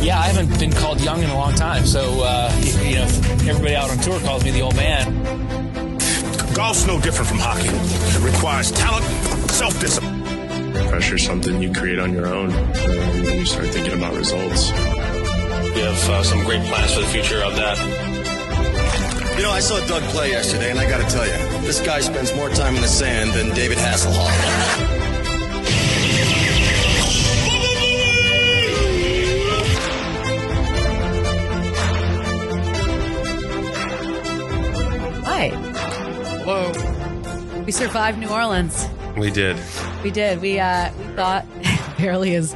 Yeah, I haven't been called young in a long time, so, everybody out on tour calls me the old man. Golf's no different from hockey. It requires talent, self-discipline. Pressure's something you create on your own when you start thinking about results. We have some great plans for the future of that. I saw Doug play yesterday, and I got to tell you, this guy spends more time in the sand than David Hasselhoff. Hello. We survived New Orleans. We did. We did. We thought apparently is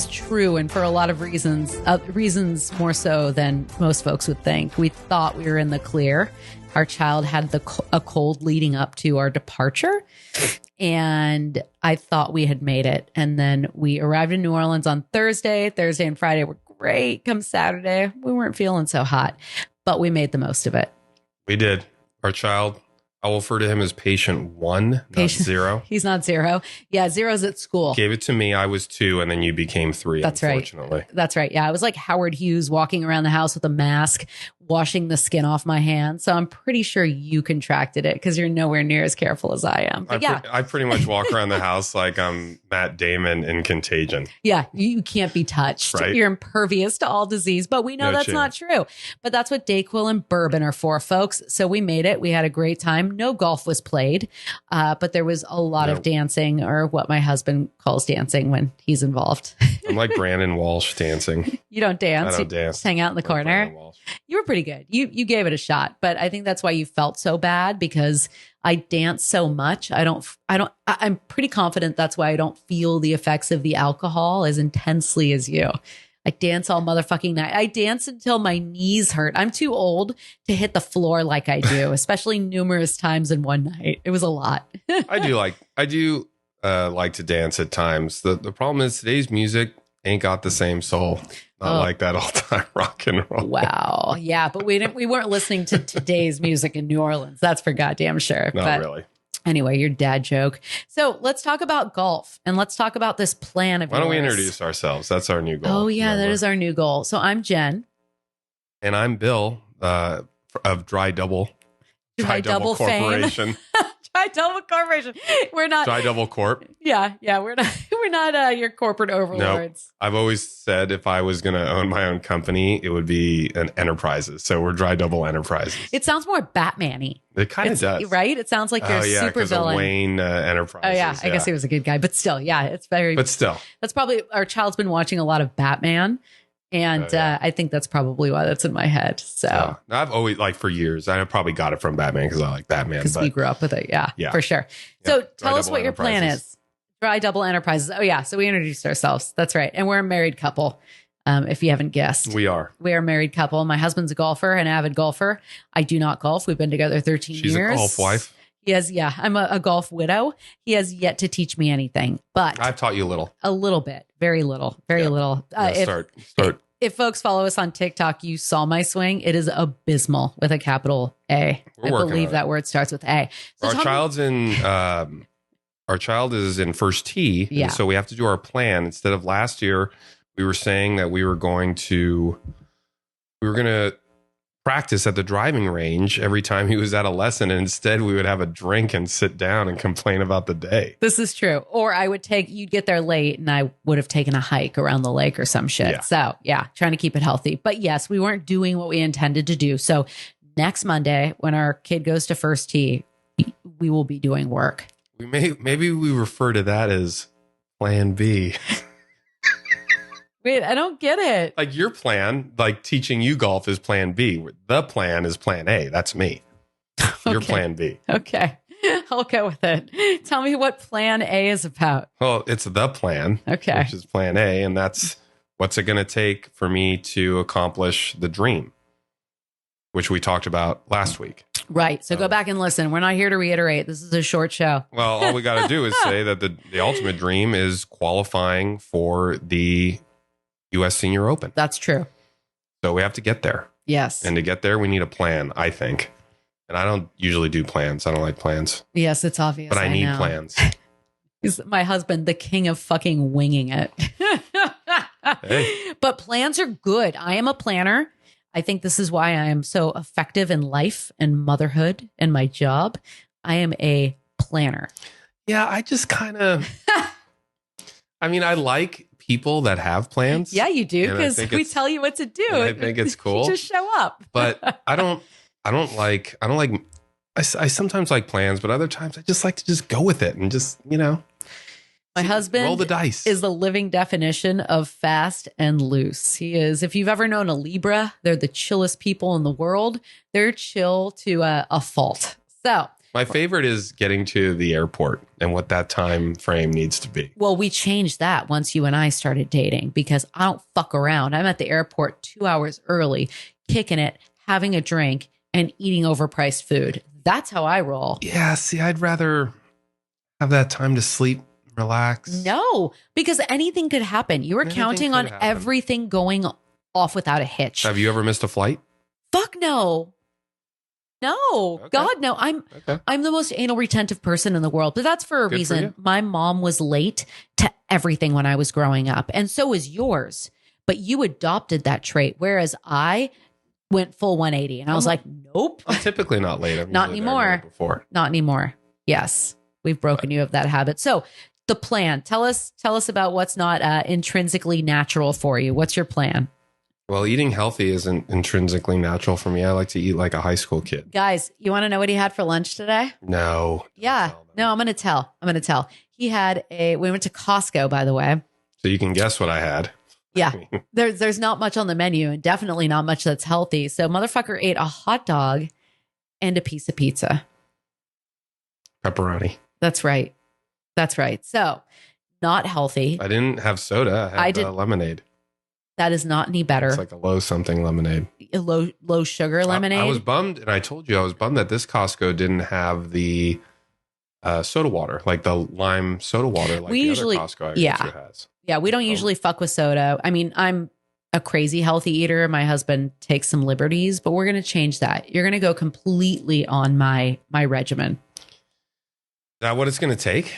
true, and for a lot of reasons more so than most folks would think. We thought we were in the clear. Our child had a cold leading up to our departure, and I thought we had made it. And then we arrived in New Orleans on Thursday. Thursday and Friday were great. Come Saturday, we weren't feeling so hot, but we made the most of it. We did. Our child, I will refer to him as patient 1, not 0. He's not 0. Yeah, 0's at school. Gave it to me. I was 2, and then you became 3. That's unfortunately. Right. That's right. Yeah, I was like Howard Hughes walking around the house with a mask, washing the skin off my hands. So I'm pretty sure you contracted it because you're nowhere near as careful as I am. But I pretty much walk around the house like I'm Matt Damon in Contagion. Yeah, you can't be touched. Right? You're impervious to all disease, but we know that's not true. But that's what Dayquil and bourbon are for, folks. So we made it. We had a great time. No golf was played, but there was a lot of dancing, or what my husband calls dancing when he's involved. I'm like Brandon Walsh dancing. You don't dance. I don't you dance. Just hang out in the corner. You were pretty good. You gave it a shot, but I think that's why you felt so bad, because I dance so much. I'm pretty confident that's why I don't feel the effects of the alcohol as intensely as you. I dance all motherfucking night. I dance until my knees hurt. I'm too old to hit the floor like I do, especially numerous times in one night. It was a lot. I do like to dance at times. The problem is today's music ain't got the same soul. Not like that all-time rock and roll. Wow. Yeah, but we weren't listening to today's music in New Orleans. That's for goddamn sure. Not really. Anyway, your dad joke. So let's talk about golf, and let's talk about this plan of yours. Why don't we introduce ourselves? That's our new goal. Oh, yeah, that is our new goal. So I'm Jen. And I'm Bill of Dry Double Corporation. Dry Double Corporation. We're not Dry Double Corp. Yeah, we're not your corporate overlords. No, I've always said if I was going to own my own company, it would be an Enterprises. So we're Dry Double Enterprises. It sounds more Batman-y. It kind of does, right? It sounds like you're a super villain. Wayne Enterprises. Oh yeah, I guess he was a good guy, but still, yeah, it's very. But still, that's probably our child's been watching a lot of Batman. And I think that's probably why that's in my head. So I've always, for years, I probably got it from Batman because I like Batman. Because we grew up with it. Yeah, for sure. So tell us what your plan is. Dry Double Enterprises. Oh, yeah. So we introduced ourselves. That's right. And we're a married couple, if you haven't guessed. We are. We are a married couple. My husband's a golfer, an avid golfer. I do not golf. We've been together 13 years. She's a golf wife. He has, I'm a golf widow. He has yet to teach me anything, but I've taught you a little. A little bit. Very little. Very little. Start. If folks follow us on TikTok, you saw my swing. It is abysmal with a capital A. I believe that word starts with A. So our child is in first tee. Yeah. And so we have to do our plan. Instead of last year, we were saying that we were going to practice at the driving range every time he was at a lesson. And instead we would have a drink and sit down and complain about the day. This is true. Or you'd get there late and I would have taken a hike around the lake or some shit. Yeah. So trying to keep it healthy. But yes, we weren't doing what we intended to do. So next Monday, when our kid goes to first tee, we will be doing work. Maybe we refer to that as Plan B. Wait, I don't get it. Like your plan, like teaching you golf is Plan B. The plan is Plan A. That's me. Your Plan B. Okay. I'll go with it. Tell me what Plan A is about. Well, it's the plan. Okay. Which is Plan A. And that's what's it going to take for me to accomplish the dream, which we talked about last week. Right. So go back and listen. We're not here to reiterate. This is a short show. Well, all we got to do is say that the ultimate dream is qualifying for the U.S. Senior Open. That's true. So we have to get there. Yes. And to get there, we need a plan, I think. And I don't usually do plans. I don't like plans. Yes, it's obvious. But I need plans. He's my husband, the king of fucking winging it. Hey. But plans are good. I am a planner. I think this is why I am so effective in life and motherhood and my job. I am a planner. Yeah, I just kind of, I mean, I like people that have plans. Yeah, you do, And I because think we it's- tell you what to do. and I think it's cool. You just show up. But I don't like, I sometimes like plans, but other times I just like to just go with it and just, My husband roll the dice. is the living definition of fast and loose. He is. If you've ever known a Libra, they're the chillest people in the world. They're chill to a fault. So, My favorite is getting to the airport and what that time frame needs to be. well, we changed that once you and I started dating because I don't fuck around. I'm at the airport 2 hours early, kicking it, having a drink, and eating overpriced food. That's how I roll. Yeah, see, I'd rather have that time to sleep, relax. No, because anything could happen. You were Anything counting could on happen. everything going off without a hitch. Have you ever missed a flight? Fuck no. No. Okay. God, no. Okay. I'm the most anal retentive person in the world, but that's for a Good for reason. you. My mom was late to everything when I was growing up, and so is yours. But you adopted that trait, whereas I went full 180, and I was like, nope, I'm typically not late. I'm Not usually there a anymore. minute Before. not anymore. Yes, we've broken you of that habit. So the plan. Tell us about what's not intrinsically natural for you. What's your plan? Well, eating healthy isn't intrinsically natural for me. I like to eat like a high school kid. Guys, you want to know what he had for lunch today? No. Yeah. tell them. No, I'm going to tell. He had we went to Costco, by the way. So you can guess what I had. Yeah. There's not much on the menu and definitely not much that's healthy. So motherfucker ate a hot dog and a piece of pizza. Pepperoni. That's right. So not healthy. I didn't have soda. I had lemonade. That is not any better. It's like a low something lemonade. A low sugar lemonade. I was bummed, and I told you I was bummed that this Costco didn't have the soda water, like the lime soda water, like We the usually- other Costco I yeah. guess it has. Yeah, we don't usually fuck with soda. I mean, I'm a crazy healthy eater. My husband takes some liberties, but we're going to change that. You're going to go completely on my regimen. Is that what it's going to take?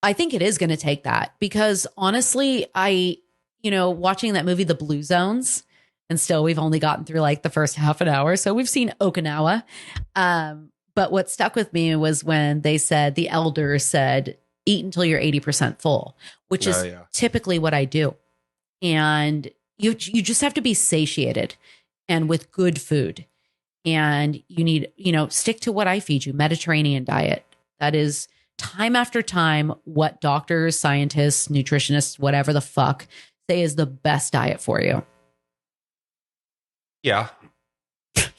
I think it is going to take that because honestly, watching that movie, The Blue Zones, and still we've only gotten through like the first half an hour. So we've seen Okinawa. But what stuck with me was when they said, the elder said, eat until you're 80% full, which is typically what I do. And you just have to be satiated and with good food. And you need, stick to what I feed you, Mediterranean diet. That is time after time what doctors, scientists, nutritionists, whatever the fuck say is the best diet for you. Yeah.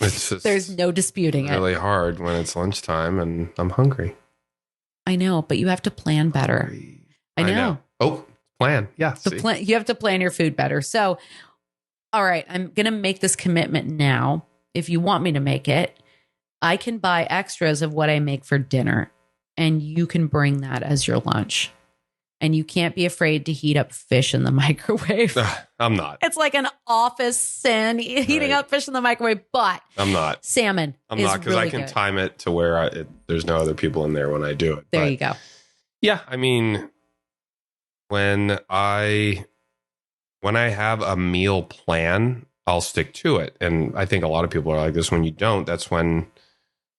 It's just There's no disputing it. really hard when it's lunchtime and I'm hungry. I know, but you have to plan better. Hungry. I know. Oh, plan. Yeah. see. You have to plan your food better. So, all right, I'm going to make this commitment now. If you want me to make it, I can buy extras of what I make for dinner and you can bring that as your lunch. And you can't be afraid to heat up fish in the microwave. I'm not. It's like an office sin, heating Right. up fish in the microwave, but I'm not. salmon I'm is not because really I can good. time it to where there's no other people in there when I do it. There But you go. yeah, I mean, when I have a meal plan, I'll stick to it. And I think a lot of people are like this. When you don't, that's when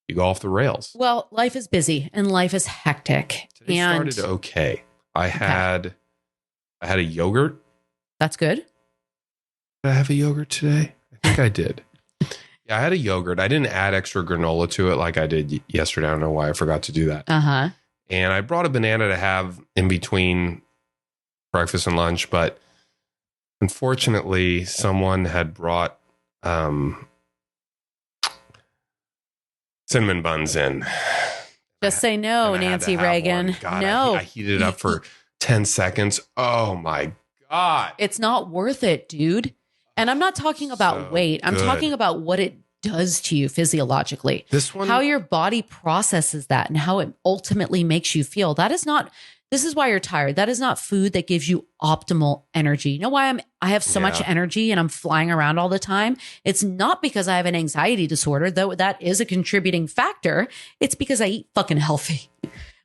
you go off the rails. Well, life is busy and life is hectic. Today and started okay. I had a yogurt. that's good. Did I have a yogurt today? I think I did. Yeah, I had a yogurt. I didn't add extra granola to it like I did yesterday. I don't know why I forgot to do that. Uh-huh. And I brought a banana to have in between breakfast and lunch, but unfortunately, someone had brought cinnamon buns in. Just say no, And I had to Nancy have Reagan. one. God, No. I heated it up for 10 seconds. Oh my God. It's not worth it, dude. And I'm not talking about So weight. I'm good. talking about what it does to you physiologically. This one, How your body processes that and how it ultimately makes you feel. This is why you're tired. That is not food that gives you optimal energy. You know why I have so much Yeah. energy and I'm flying around all the time? It's not because I have an anxiety disorder, though that is a contributing factor. It's because I eat fucking healthy.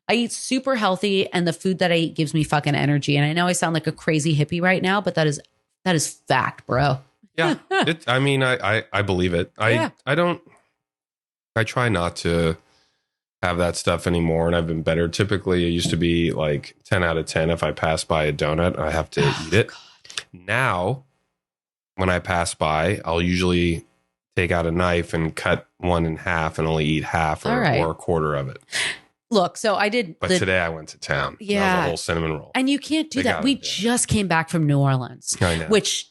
I eat super healthy, and the food that I eat gives me fucking energy. And I know I sound like a crazy hippie right now, but that is fact, bro. Yeah. I believe it. I try not to have that stuff anymore, and I've been better. Typically, it used to be like 10 out of 10. If I pass by a donut, I have to eat it. God. Now, when I pass by, I'll usually take out a knife and cut one in half and only eat half or a quarter of it. Look, so I did. But today I went to town. Yeah. That was a whole cinnamon roll. And you can't do that. We just came back from New Orleans, I know. which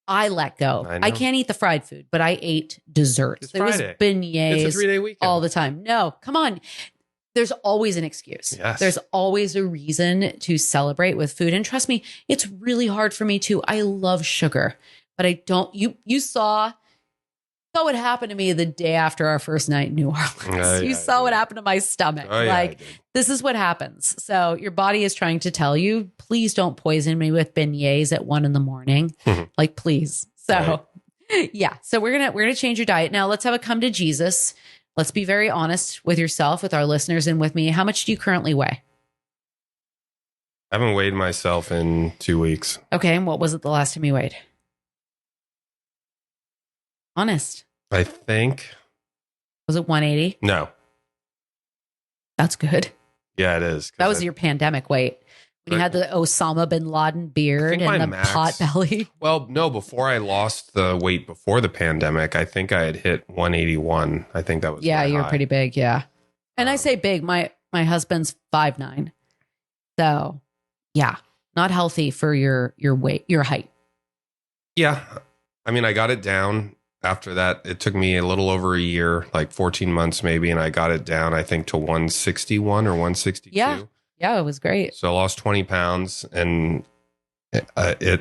I let go. I can't eat the fried food, but I ate desserts. There was beignets. It's a 3-day weekend. All the time. No, come on. There's always an excuse. Yes. There's always a reason to celebrate with food. And trust me, it's really hard for me too. I love sugar, but I don't. You saw what happened to me the day after our first night in New Orleans. You saw what happened to my stomach. This is what happens. So your body is trying to tell you, please don't poison me with beignets at 1 a.m. Like, please. So yeah. So we're gonna change your diet. Now let's have a come to Jesus. Let's be very honest with yourself, with our listeners, and with me. How much do you currently weigh? I haven't weighed myself in 2 weeks. Okay. And what was it the last time you weighed? Honest. I think. Was it 180? No. That's good. Yeah, it is. That was your pandemic weight. When you had the Osama bin Laden beard and the pot belly. Well, no, before I lost the weight before the pandemic, I think I had hit 181. I think that was you're pretty big, yeah. And I say big, my husband's 5'9". So, yeah, not healthy for your weight, your height. Yeah. I mean, I got it down. After that, it took me a little over a year, like 14 months maybe, and I got it down, I think, to 161 or 162. Yeah, it was great. So I lost 20 pounds, and I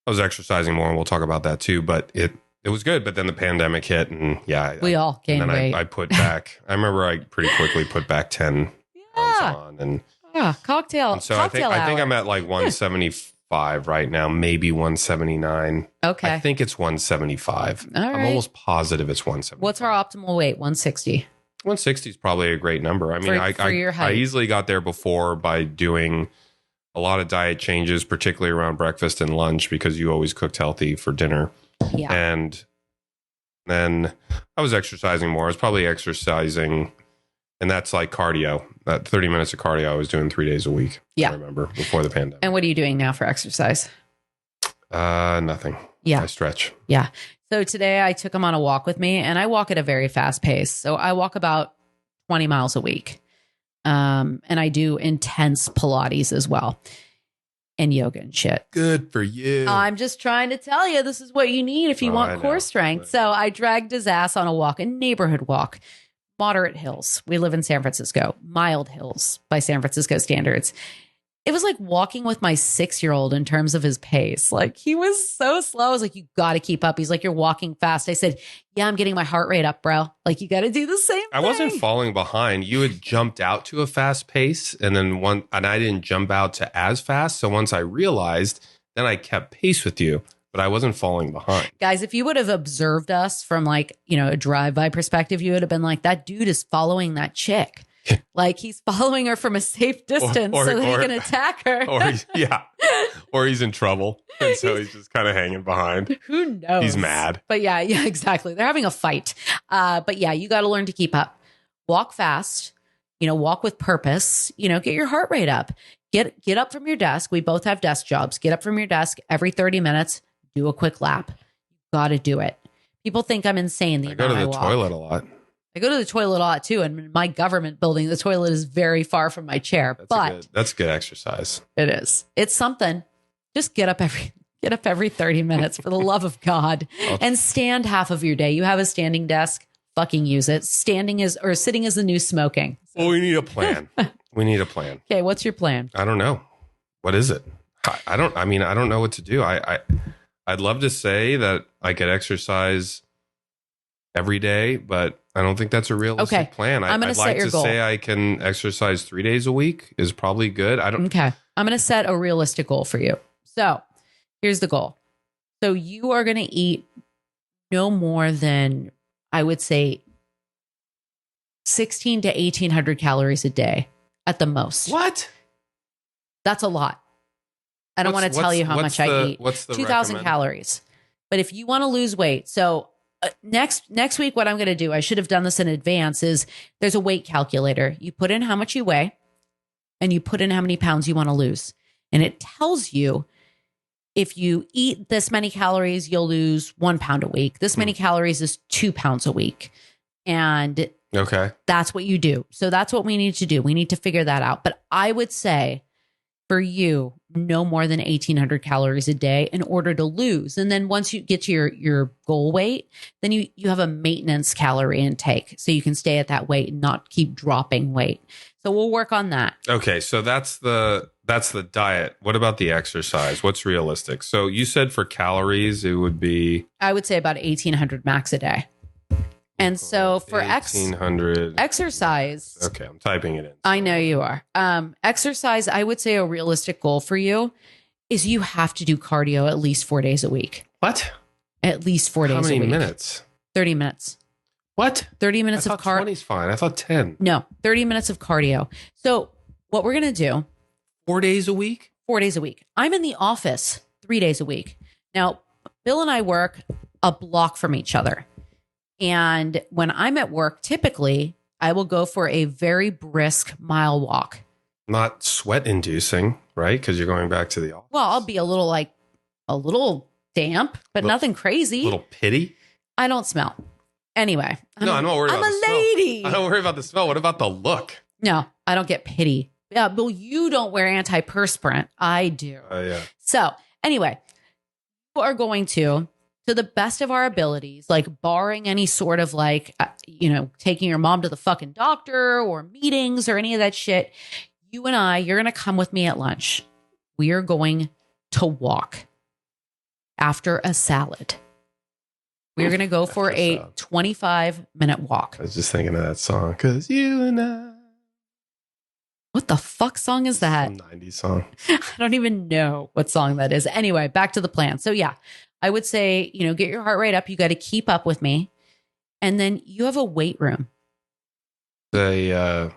was exercising more, and we'll talk about that too, but it was good. But then the pandemic hit, and we all gained weight. I put back, I remember I pretty quickly put back 10 pounds on. And cocktail. And so cocktail I think I'm at like 175 right now, maybe 179. Okay. I think it's 175. All right. I'm almost positive it's 175. What's our optimal weight? 160. 160 is probably a great number. I mean, for your height. I easily got there before by doing a lot of diet changes, particularly around breakfast and lunch, because you always cooked healthy for dinner. Yeah. And then I was exercising more. I was probably exercising, and that's like cardio. That 30 minutes of cardio I was doing 3 days a week. Yeah. I remember before the pandemic. And what are you doing now for exercise? Nothing. Yeah. I stretch. Yeah. So today I took him on a walk with me, and I walk at a very fast pace. So I walk about 20 miles a week. And I do intense Pilates as well, and yoga and shit. Good for you. I'm just trying to tell you, this is what you need if you want core strength. So I dragged his ass on a walk, a neighborhood walk, moderate hills. We live in San Francisco, mild hills by San Francisco standards. It was like walking with my 6-year-old in terms of his pace. Like, he was so slow. I was like, you got to keep up. He's like, you're walking fast. I said, yeah, I'm getting my heart rate up, bro. Like, you got to do the same thing. I wasn't falling behind. You had jumped out to a fast pace, and I didn't jump out to as fast. So once I realized, then I kept pace with you, but I wasn't falling behind. Guys, if you would have observed us from like, a drive-by perspective, you would have been like, that dude is following that chick. Like, he's following her from a safe distance so that he can attack her. Or he's in trouble. And so he's just kind of hanging behind. Who knows? He's mad. But yeah, exactly. They're having a fight. But yeah, you got to learn to keep up. Walk fast, walk with purpose, get your heart rate up. Get up from your desk. We both have desk jobs. Get up from your desk every 30 minutes. Do a quick lap. You got to do it. People think I'm insane. I go to the toilet a lot. I go to the toilet a lot too, and in my government building, the toilet is very far from my chair. That's good exercise. It is. It's something. Just get up every 30 minutes for the love of God, and stand half of your day. You have a standing desk, fucking use it. Sitting is the new smoking. So. Well, we need a plan. Okay, what's your plan? I don't know. What is it? I don't know what to do. I'd love to say that I could exercise every day, but I don't think that's a realistic plan. I'd like to say I can exercise 3 days a week is probably good. Okay. I'm going to set a realistic goal for you. So here's the goal. So you are going to eat no more than, I would say, 16 to 1800 calories a day at the most. What? That's a lot. I don't want to tell you how much I eat. What's the 2,000 calories. But if you want to lose weight, so next week, what I'm going to do, I should have done this in advance, is there's a weight calculator. You put in how much you weigh and you put in how many pounds you want to lose. And it tells you if you eat this many calories, you'll lose 1 pound a week. This many calories is 2 pounds a week. And okay, that's what you do. So that's what we need to do. We need to figure that out. But I would say for you, no more than 1,800 calories a day in order to lose. And then once you get to your goal weight, then you have a maintenance calorie intake. So you can stay at that weight and not keep dropping weight. So we'll work on that. Okay, so that's the diet. What about the exercise? What's realistic? So you said for calories, it would be... I would say about 1,800 max a day. And so for 1,800 exercise... Okay, I'm typing it in. I know you are. Exercise, I would say a realistic goal for you is you have to do cardio at least 4 days a week. What? At least 4 days a week. How many minutes? 30 minutes. What? 30 minutes of cardio. 20's fine. I thought 10. No, 30 minutes of cardio. So what we're going to do... 4 days a week? 4 days a week. I'm in the office 3 days a week. Now, Bill and I work a block from each other. And when I'm at work, typically, I will go for a very brisk mile walk. Not sweat inducing, right? Because you're going back to the office. Well, I'll be a little damp, but nothing crazy. A little pity? I don't smell. Anyway. I'm not worried about the smell. I'm a lady. I don't worry about the smell. What about the look? No, I don't get pity. Yeah, Bill, you don't wear antiperspirant. I do. Yeah. So anyway, we are going to the best of our abilities, like barring any sort of taking your mom to the fucking doctor or meetings or any of that shit, you're going to come with me at lunch. We are going to walk after a salad. We're going to go for a 25-minute walk. I was just thinking of that song, 'Cause You and I. What the fuck song is that? Some 90s song. I don't even know what song that is. Anyway, back to the plan. So yeah, I would say, get your heart rate up. You got to keep up with me. And then you have a weight room. The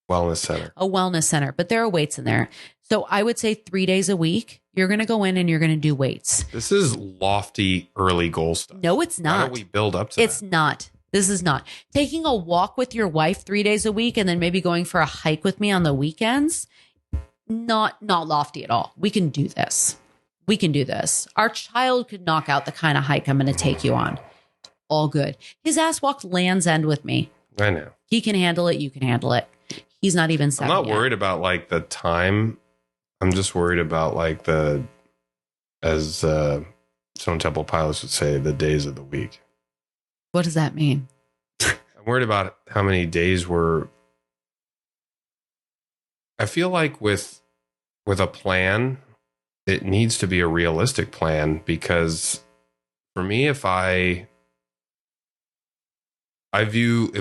wellness center. A wellness center, but there are weights in there. So I would say 3 days a week, you're going to go in and you're going to do weights. This is lofty early goal stuff. No, it's not. Why don't we build up to It's not. This is not. Taking a walk with your wife 3 days a week and then maybe going for a hike with me on the weekends, not lofty at all. We can do this. We can do this. Our child could knock out the kind of hike I'm going to take you on. All good. His ass walked Land's End with me. I know. He can handle it. You can handle it. He's not even 7 I'm not yet. worried about the time. I'm just worried about as Stone Temple Pilots would say, the days of the week. What does that mean? I'm worried about how many days I feel like with a plan, it needs to be a realistic plan, because for me, if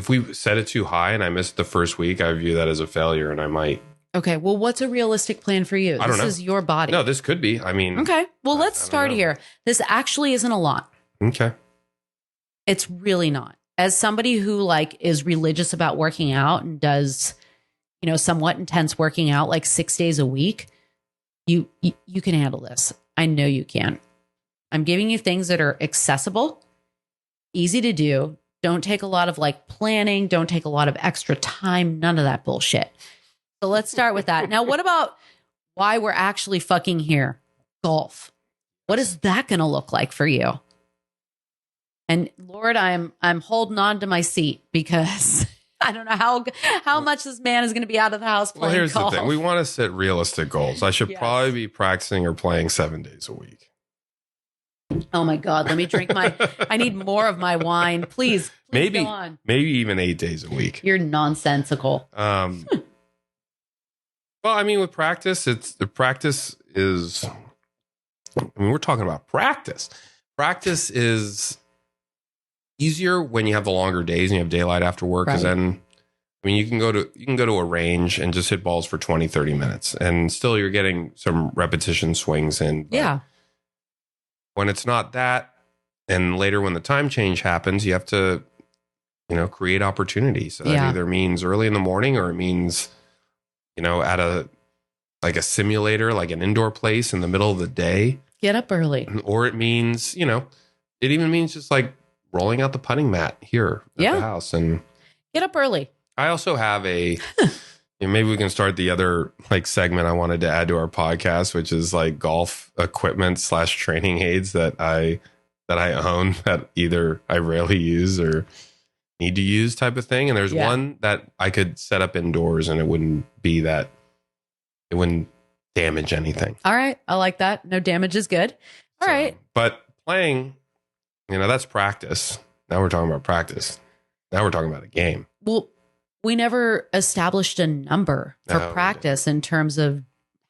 we set it too high and I miss the first week, I view that as a failure, and I might. Okay. Well, what's a realistic plan for you? I don't know. This is your body. No, this could be. I mean. Okay. Well, let's start here. This actually isn't a lot. Okay. It's really not. As somebody who is religious about working out and does, somewhat intense working out 6 days a week, you can handle this. I know you can. I'm giving you things that are accessible, easy to do. Don't take a lot of planning. Don't take a lot of extra time. None of that bullshit. So let's start with that. Now, what about why we're actually fucking here? Golf. What is that going to look like for you? And Lord, I'm holding on to my seat because I don't know how much this man is going to be out of the house playing Well, here's golf. the thing. We want to set realistic goals. I should probably be practicing or playing 7 days a week. Oh my God. Let me drink I need more of my wine. Please maybe go on. Maybe even 8 days a week. You're nonsensical. Well, I mean, with practice, we're talking about practice. Practice is easier when you have the longer days and you have daylight after work, because then, you can go to a range and just hit balls for 20, 30 minutes, and still you're getting some repetition swings in. Yeah. When it's not that, and later when the time change happens, you have to create opportunities. So that Yeah. either means early in the morning, or it means, at a simulator, like an indoor place in the middle of the day. Get up early. Or it means, it even means just like rolling out the putting mat here at the house. And get up early. I also have maybe we can start the other segment I wanted to add to our podcast, which is like golf equipment / training aids that I own that either I rarely use or need to use type of thing. And there's one that I could set up indoors and it wouldn't damage anything. All right. I like that. No damage is good. All right. But playing, that's practice. Now we're talking about practice. Now we're talking about a game. Well, we never established a number for practice in terms of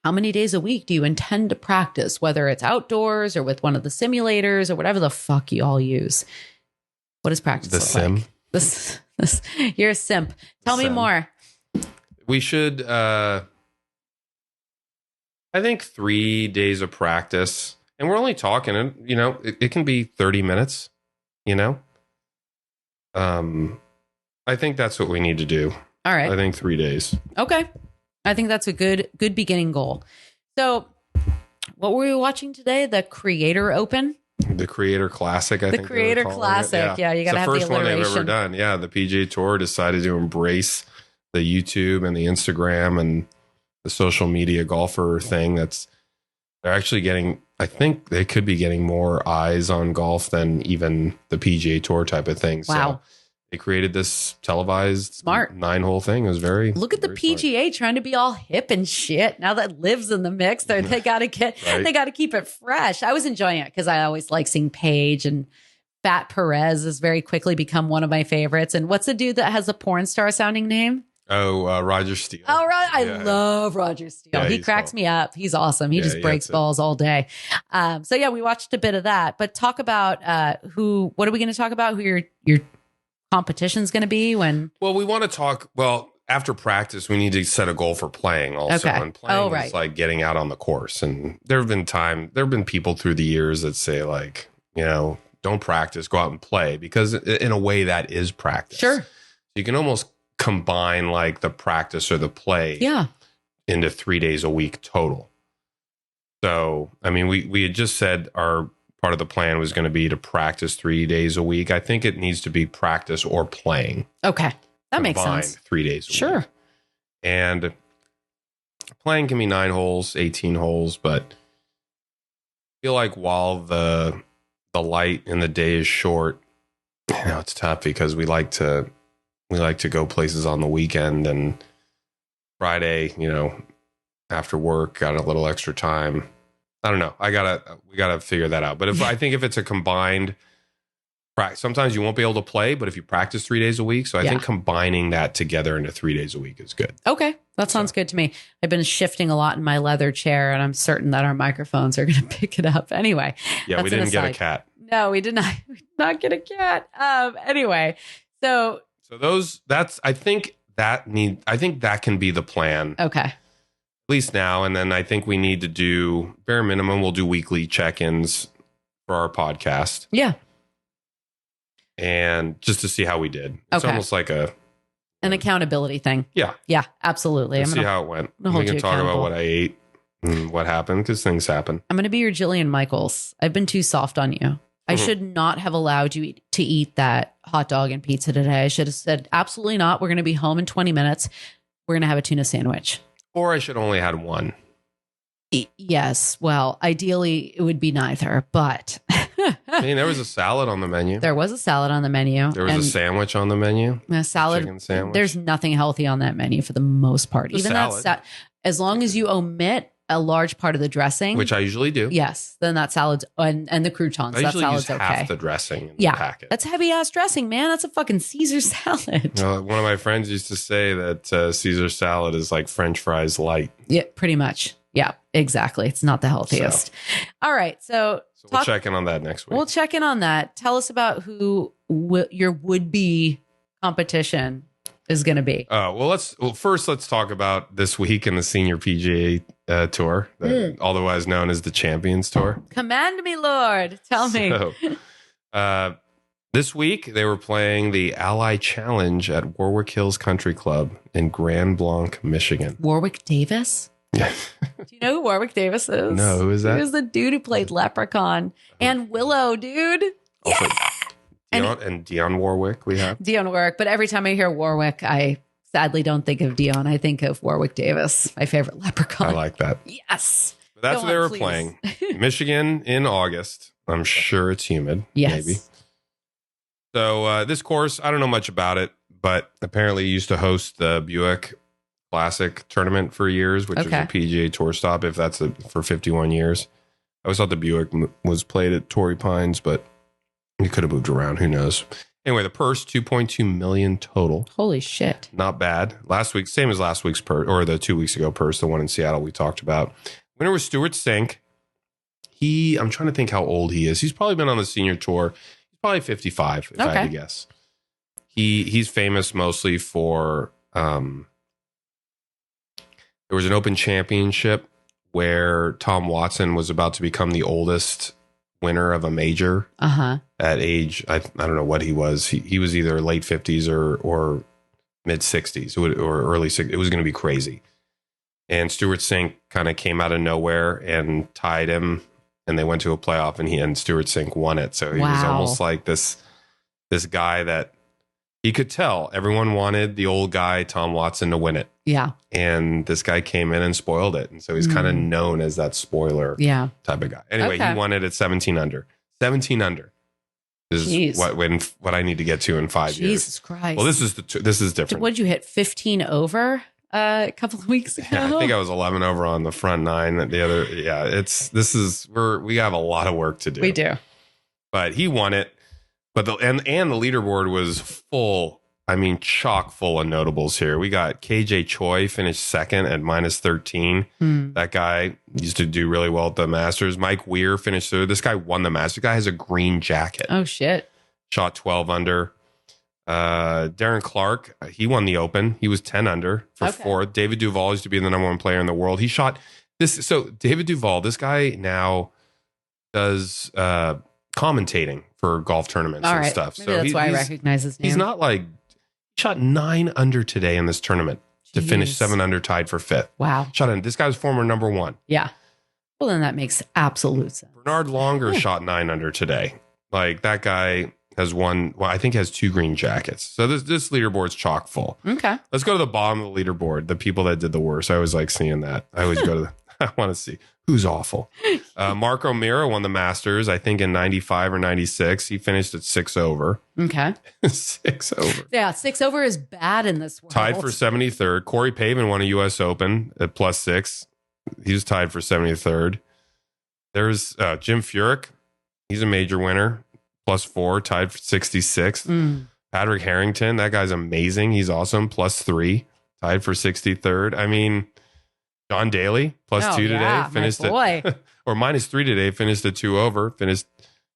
how many days a week do you intend to practice, whether it's outdoors or with one of the simulators or whatever the fuck you all use. What does practice look sim? like? This, you're a simp. Tell me more. We should, I think 3 days of practice, and we're only talking, it can be 30 minutes, I think that's what we need to do. All right. I think 3 days. Okay. I think that's a good beginning goal. So what were we watching today? The Creator Open? The Creator Classic, I think. The Creator Classic. Yeah, you got to have the first one they've ever alliteration. done. Yeah, the PGA Tour decided to embrace the YouTube and the Instagram and the social media golfer thing. They're actually getting, I think they could be getting more eyes on golf than even the PGA Tour type of thing. Wow. So they created this televised Smart 9-hole thing. It was very Look at the very smart. PGA trying to be all hip and shit. Now that Liv's in the mix, they got to Right. they got to keep it fresh. I was enjoying it because I always like seeing Paige, and Fat Perez has very quickly become one of my favorites. And what's the dude that has a porn star sounding name? Oh, Roger Steele. Oh, right. I Yeah. love Roger Steele. Yeah, he he's cracks cool. me up. He's awesome. He Yeah, just he breaks gets it. balls all day. So yeah, we watched a bit of that. But talk about what are we going to talk about? Who your competition's going to be when? Well, we want to talk. Well, after practice, we need to set a goal for playing also. Okay. And playing right. is like getting out on the course. And there have been people through the years that say don't practice, go out and play, because in a way that is practice. Sure. You can almost combine like the practice or the play into 3 days a week total. So, I mean, we had just said our part of the plan was going to be to practice 3 days a week. I think it needs to be practice or playing. Okay. That makes Combined sense. 3 days a week. Sure. And playing can be 9 holes, 18 holes, but I feel like while the light in the day is short, it's tough because we like to go places on the weekend, and Friday, after work, got a little extra time. I don't know. We gotta figure that out. But I think if it's a combined practice, sometimes you won't be able to play, but if you practice 3 days a week, so I think combining that together into 3 days a week is good. Okay. That sounds good to me. I've been shifting a lot in my leather chair, and I'm certain that our microphones are going to pick it up. Anyway. Yeah, we didn't get a cat. No, we did not. We did not get a cat. Anyway, so I think that can be the plan. Okay. At least now. And then I think we need to do bare minimum. We'll do weekly check-ins for our podcast. Yeah. And just to see how we did. It's Okay. almost like an accountability thing. Yeah. Yeah, absolutely. See how it went. gonna hold We can you talk about accountable. what I ate and what happened, because things happen. I'm going to be your Jillian Michaels. I've been too soft on you. I should not have allowed you to eat that hot dog and pizza today. I should have said, absolutely not. We're going to be home in 20 minutes. We're going to have a tuna sandwich. Or I should only had one. Yes. Well, ideally, it would be neither, but I mean, there was a salad on the menu. there was a salad on the menu. There was a sandwich on the menu. a salad. Chicken sandwich. There's nothing healthy on that menu for the most part. The Even salad. that, as long as you omit a large part of the dressing, Which I usually do. yes, then that salad's and the croutons. I That usually use salad's half okay. the dressing in the Yeah, packet. that's heavy ass dressing, man. That's a fucking Caesar salad. One of my friends used to say that Caesar salad is like French fries light. Yeah, pretty much. Yeah, exactly. It's not the healthiest. All right, so We'll check in on that next week. we'll check in on that. Tell us about who your would-be competition is going to be. First let's talk about this week in the Senior PGA Tour, otherwise known as the Champions Tour. Command me, Lord. Tell me. So, This week, they were playing the Ally Challenge at Warwick Hills Country Club in Grand Blanc, Michigan. Warwick Davis? Yeah. Do you know who Warwick Davis is? No, who is that? He was the dude who played Leprechaun and Willow, dude. Also, Yeah. Dionne Warwick we have. Dionne Warwick. But every time I hear Warwick, I sadly don't think of Dionne. I think of Warwick Davis, my favorite Leprechaun. I like that. Yes. But that's Go what they on, were please. playing. Michigan in August. I'm sure it's humid. Yes. Maybe. So this course, I don't know much about it, but apparently it used to host the Buick Classic tournament for years, which is Okay. a PGA Tour stop. If that's for 51 years, I always thought the Buick was played at Torrey Pines, but it could have moved around. Who knows? Anyway, the purse 2.2 million total. Holy shit. Not bad. Last week, same as last week's purse, or the 2 weeks ago purse, the one in Seattle we talked about. Winner was Stuart Sink. I'm trying to think how old he is. He's probably been on the senior tour. He's probably 55, if I had to guess. He's famous mostly for there was an Open Championship where Tom Watson was about to become the oldest winner of a major at age, I don't know what he was. He was either late 50s or mid 60s or early 60s. It was going to be crazy. And Stuart Sink kind of came out of nowhere and tied him, and they went to a playoff, and Stuart Sink won it. So he was almost like this guy that he could tell everyone wanted the old guy Tom Watson to win it. Yeah. And this guy came in and spoiled it. And so he's kind of known as that spoiler type of guy. Anyway, he won it at 17 under. 17 under is what I need to get to in 5 years. Jesus Christ. Well, this is different. What did you hit? 15 over a couple of weeks ago? Yeah, I think I was 11 over on the front nine. The other, we have a lot of work to do. We do. But he won it. But the leaderboard was full. I mean, chock full of notables here. We got KJ Choi finished second at minus 13. That guy used to do really well at the Masters. Mike Weir finished third. This guy won the Masters. The guy has a green jacket. Oh, shit. Shot 12 under. Darren Clark, he won the Open. He was 10 under for fourth. David Duval used to be the number one player in the world. He shot this. So David Duval, this guy now does commentating for golf tournaments and stuff. Maybe so that's why I recognize his name. He's not like, he shot 9 under today in this tournament to finish 7 under, tied for fifth. Wow. This guy's former number one. Yeah. Well, then that makes absolute sense. Bernard Longer shot 9 under today. Like, that guy has won, I think has 2 green jackets. So this leaderboard's chock full. Okay. Let's go to the bottom of the leaderboard. The people that did the worst. I always like seeing that. I always go to I want to see who's awful. Mark O'Meara won the Masters, I think in 95 or 96. He finished at 6 over. Okay. 6 over. Yeah, 6 over is bad in this world. Tied for 73rd. Corey Pavin won a U.S. Open at +6. He was tied for 73rd. There's Jim Furyk. He's a major winner. +4, tied for 66th. Patrick Harrington, that guy's amazing. He's awesome. +3, tied for 63rd. I mean, John Daly, +2 today, finished at or -3 today, finished at 2 over, finished,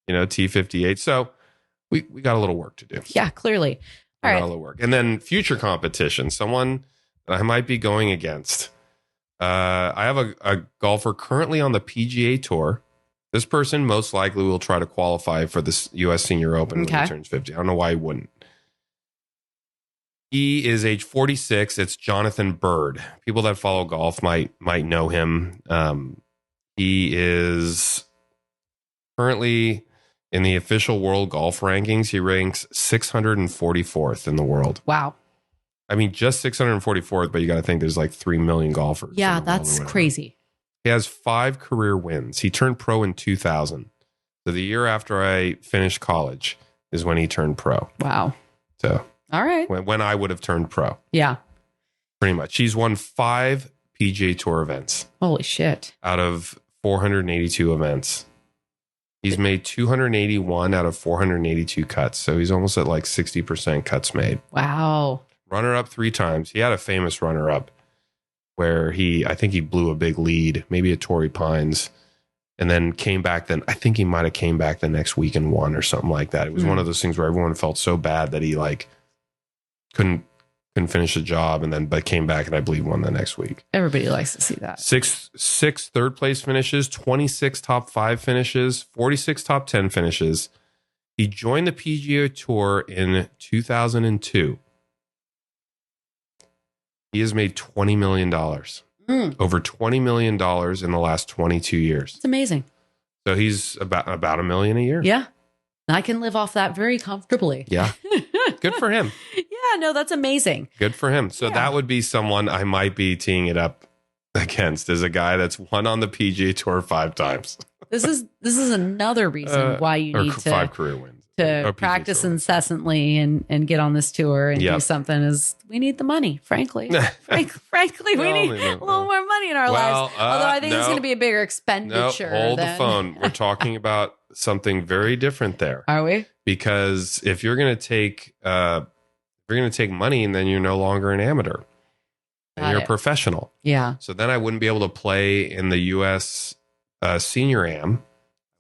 T58. So we got a little work to do. Yeah, clearly. All right. A little work. And then future competition, someone that I might be going against. I have a golfer currently on the PGA Tour. This person most likely will try to qualify for this U.S. Senior Open when he turns 50. I don't know why he wouldn't. He is age 46. It's Jonathan Bird. People that follow golf might know him. He is currently in the official world golf rankings. He ranks 644th in the world. Wow. I mean, just 644th, but you got to think there's like 3 million golfers. Yeah, that's crazy. He has 5 career wins. He turned pro in 2000. So the year after I finished college is when he turned pro. Wow. So all right. When I would have turned pro. Yeah. Pretty much. He's won 5 PGA Tour events. Holy shit. Out of 482 events. He's made 281 out of 482 cuts. So he's almost at like 60% cuts made. Wow. Runner-up 3 times. He had a famous runner-up where I think he blew a big lead, maybe at Torrey Pines, and then came back. Then I think he might have came back the next week and won or something like that. It was one of those things where everyone felt so bad that he like couldn't finish the job, and then but came back and I believe won the next week. Everybody likes to see that. 6 third place finishes, 26 top 5 finishes, 46 top 10 finishes. He joined the PGA Tour in 2002. He has made $20 million. Over $20 million in the last 22 years. It's amazing. So he's about $1 million a year. Yeah. I can live off that very comfortably. Yeah. Good for him. Yeah, no, that's amazing. Good for him. So that would be someone I might be teeing it up against, is a guy that's won on the PGA Tour 5 times. This is another reason why you need to 5 career wins. To practice incessantly and get on this tour and do something. Is we need the money, frankly. Frankly, we need a little more money in our lives. Although I think it's going to be a bigger expenditure. Hold the phone. We're talking about something very different there. Are we? Because if you're going to take money, and then you're no longer an amateur, and you're a professional. Yeah. So then I wouldn't be able to play in the U.S. Senior Am.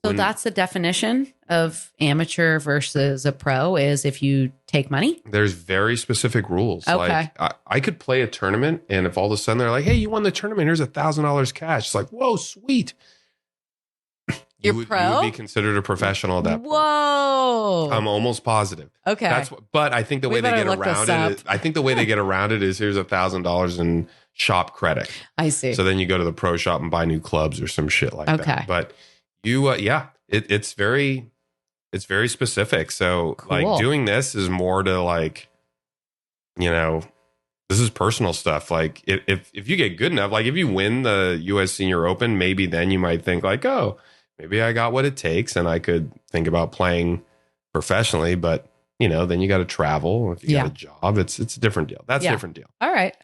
So that's the definition of amateur versus a pro, is if you take money? There's very specific rules. Okay. Like I could play a tournament, and if all of a sudden they're like, hey, you won the tournament, here's $1,000 cash. It's like, whoa, sweet. You would be considered a professional at that point. Whoa. I'm almost positive. Okay. But I think the way they get around it, is here's $1,000 in shop credit. I see. So then you go to the pro shop and buy new clubs or some shit like that. But it's very specific. So cool. like doing this is more to like, this is personal stuff. Like if you get good enough, like if you win the US Senior Open, maybe then you might think like, oh, maybe I got what it takes and I could think about playing professionally. But then you got to travel. If you got a job, it's a different deal. That's a different deal. All right.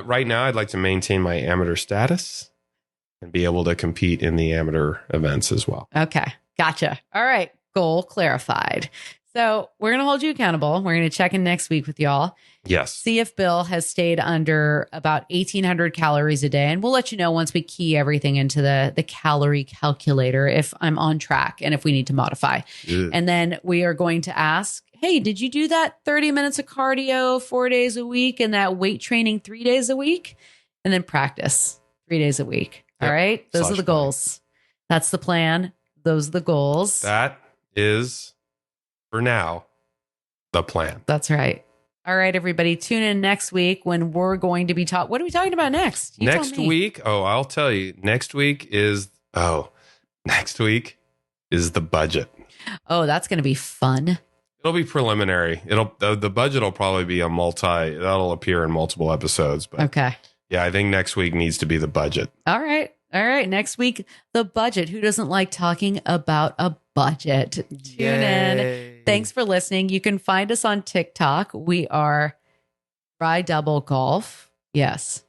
Right now, I'd like to maintain my amateur status and be able to compete in the amateur events as well. Okay. Gotcha. All right. Goal clarified. So we're going to hold you accountable. We're going to check in next week with y'all. Yes. See if Bill has stayed under about 1,800 calories a day. And we'll let you know once we key everything into the calorie calculator if I'm on track and if we need to modify. Ugh. And then we are going to ask, hey, did you do that 30 minutes of cardio 4 days a week and that weight training 3 days a week? And then practice 3 days a week. All right. Those are the goals. That's the plan. Those are the goals. That is, for now, the plan. That's right. All right, everybody. Tune in next week when we're going to be talking. What are we talking about next? Next week? Oh, I'll tell you. Next week is the budget. Oh, that's going to be fun. It'll be preliminary. The budget will probably be that'll appear in multiple episodes. But okay. Yeah, I think next week needs to be the budget. All right. Next week, the budget. Who doesn't like talking about a budget? Tune in. Thanks for listening. You can find us on TikTok. We are Dry Double Golf. Yes,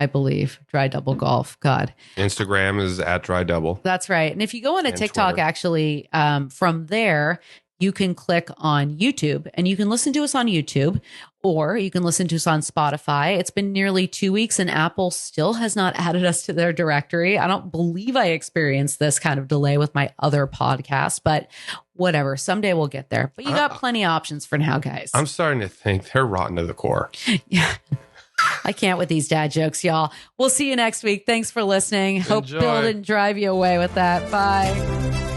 I believe. Dry Double Golf. God. Instagram is at Dry Double. That's right. And if you go on to TikTok, Twitter. actually, from there, you can click on YouTube and you can listen to us on YouTube, or you can listen to us on Spotify. It's been nearly 2 weeks and Apple still has not added us to their directory. I don't believe I experienced this kind of delay with my other podcast, but whatever. Someday we'll get there. But you got plenty of options for now, guys. I'm starting to think they're rotten to the core. Yeah. I can't with these dad jokes, y'all. We'll see you next week. Thanks for listening. Hope Enjoy. Bill didn't drive you away with that. Bye.